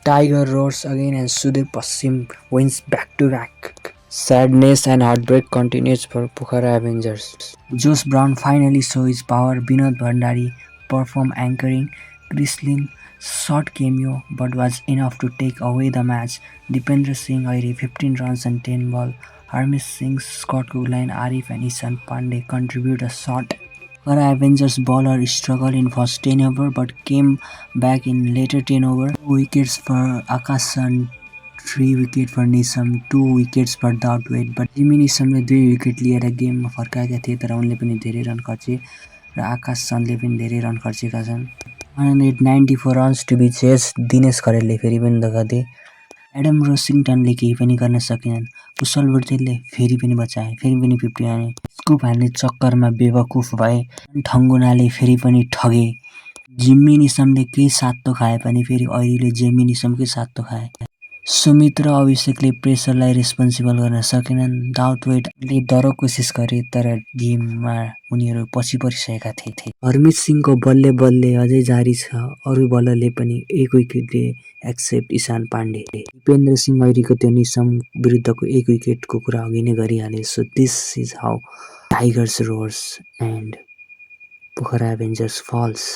Tiger roars again and Sudhir Pasim wins back-to-back. Sadness and heartbreak continues for Pokhara Avengers. Josh Brown finally saw his power. Binod Bhandari performed anchoring. Chris Lynn short cameo but was enough to take away the match. Dipendra Singh Airi 15 runs and 10 ball. Harmesh Singh, Scott Googline, Arif and Ishan Pandey contribute a shot. Pokhara Avengers bowler struggled in first 10 over but came back in later 10 over. 2 wickets for Akash, 3 wicket for Neesham, 2 wickets for Douthwaite but Jimmy निसमले 2 wicket लिएर गेममा फर्काएका थिए तर उनले पनि धेरै run खर्चे र आकाश सनले पनि धेरै रन खर्चेका छन्। 194 runs to be chase. Dinesh खरेलले फेरि पनि धोका दिए। एडम रोसिङटनले केही पनि गर्न सकेनन्। कुशल बुर्तेलले फेरि पनि बचाए, फेरि पनि 50 हाने। स्कुप हान्ने चक्करमा बेवकुफ भए। ठङ्गुनाले फेरि पनि ठगे। जिम्मी निसमले केही सातो खाए पनि फेरि ऐरीले जिम्मी निसमकै सातो खाए। सुमित र अभिषेकले प्रेसरलाई रेस्पोन्सिबल गर्न सकेनन्। दाउदवेटले दह्रो कोसिस गरे तर गेममा उनीहरू पछि परिसकेका थिए। हरमित सिंहको बल्ले बल्ले अझै जारी छ। अरू बलरले पनि 1 विकेटले एक्सेप्ट इशान पाण्डे। दिपेन्द्र सिंह ऐरीको त्यो निसम विरुद्धको 1 विकेटको कुरा अघि नै गरिहाले। So this is how tigers roars and Pokhara avengers falls.